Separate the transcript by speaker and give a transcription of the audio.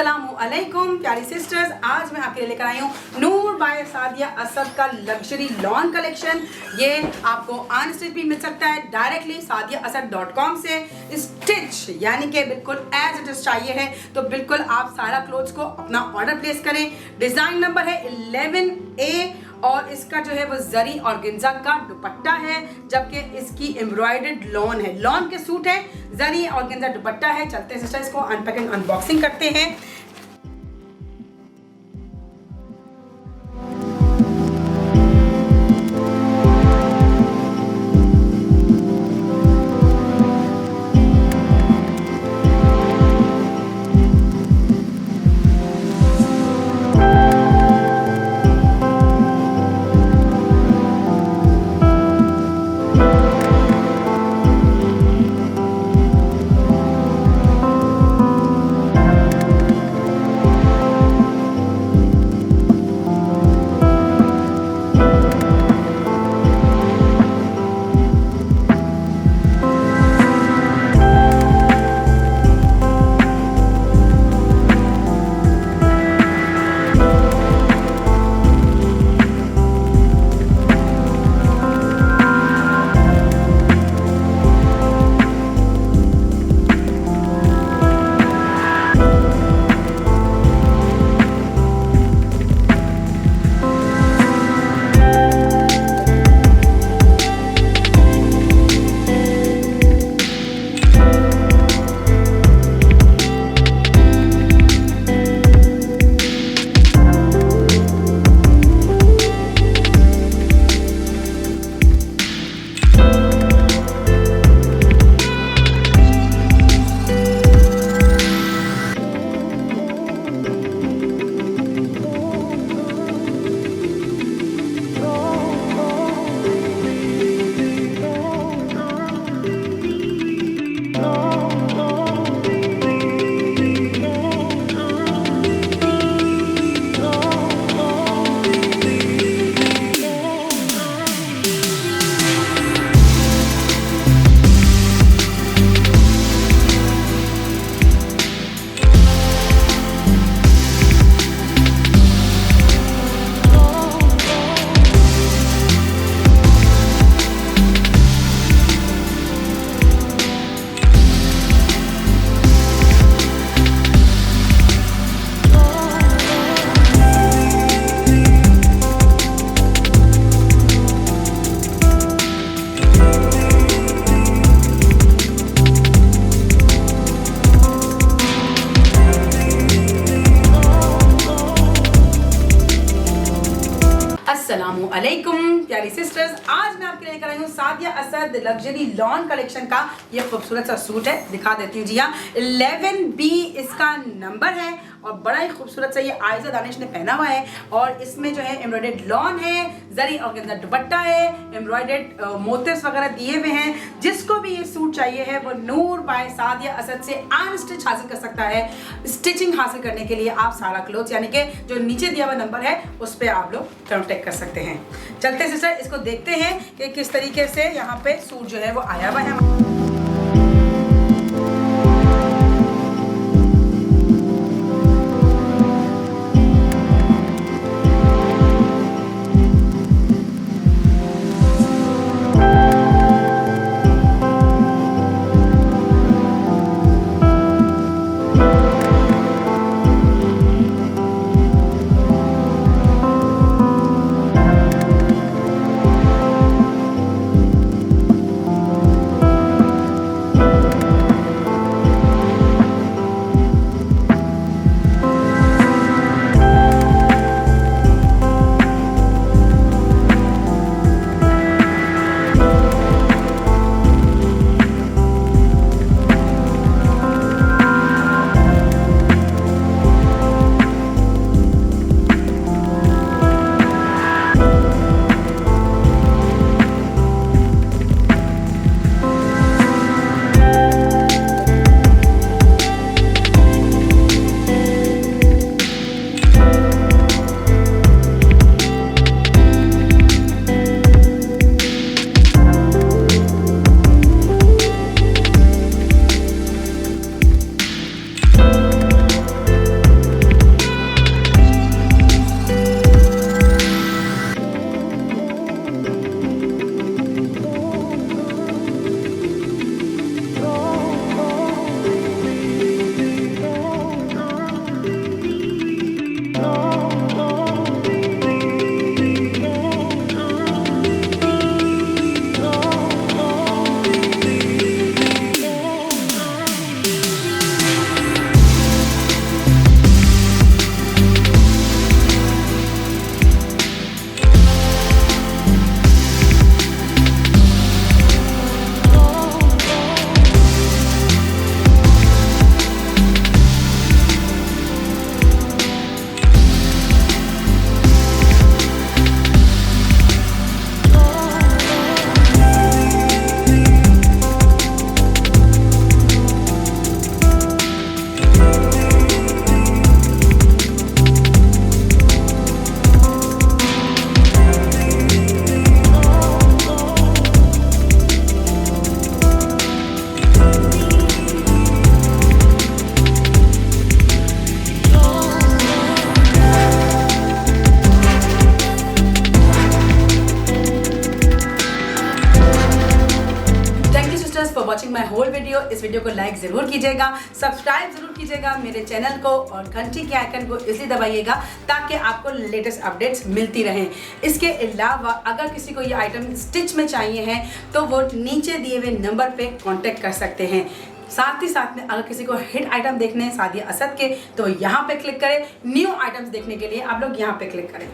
Speaker 1: अस्सलामुअलैकुम प्यारी सिस्टर्स, आज मैं आपके लिए लेकर आई हूँ नूर बाय सादिया असद का लग्जरी लॉन कलेक्शन। ये आपको अनस्टिच भी मिल सकता है डायरेक्टली sadiaasad.com से। स्टिच यानी कि बिल्कुल एज इट इज चाहिए है तो बिल्कुल आप सारा क्लोथ्स को अपना ऑर्डर प्लेस करें। डिज़ाइन नंबर है 11A और इसका जो है वो जरी ऑर्गेन्जा का दुपट्टा है, जबकि इसकी एम्ब्रॉयडर्ड लॉन है। लॉन के सूट है, जरी ऑर्गेन्जा दुपट्टा है। चलते हैं सिस्टर, इसको अनपैकिंग अनबॉक्सिंग करते हैं। अस्सलामुअलैकुम प्यारी सिस्टर्स, आज मैं आपके लिए लेकर आई हूँ Sadia Asad luxury lawn collection का ये खूबसूरत सा सूट है। दिखा देती हूँ जी हाँ, 11B इसका नंबर है और बड़ा ही खूबसूरत सा ये आयजा दानिश ने पहना हुआ है। और इसमें जो है एम्ब्रॉयडर्ड लॉन है, जरी ऑर्गेन्जा दुपट्टा है, एम्ब्रॉयडर्ड मोटिव्स वगैरह दिए हुए हैं। जिसको भी ये सूट चाहिए है वो नूर बाय सादिया असद से अनस्टिच हासिल कर सकता है। स्टिचिंग हासिल करने के लिए आप सारा क्लोथ्स यानी कि जो नीचे दिया हुआ नंबर है उस पर आप लोग कॉन्टेक्ट कर सकते हैं। चलते सिस्टर, इसको देखते हैं कि किस तरीके से यहाँ पे सूट जो है वो आया हुआ है। वीडियो को लाइक ज़रूर कीजिएगा, सब्सक्राइब ज़रूर कीजिएगा मेरे चैनल को और घंटी के आइकन को इसलिए दबाइएगा ताकि आपको लेटेस्ट अपडेट्स मिलती रहें। इसके अलावा अगर किसी को ये आइटम स्टिच में चाहिए हैं तो वो नीचे दिए हुए नंबर पे कांटेक्ट कर सकते हैं। साथ ही साथ में अगर किसी को हिट आइटम देखने हैं सादिया असद के तो यहाँ पे क्लिक करें। न्यू आइटम्स देखने के लिए आप लोग यहाँ पे क्लिक करें।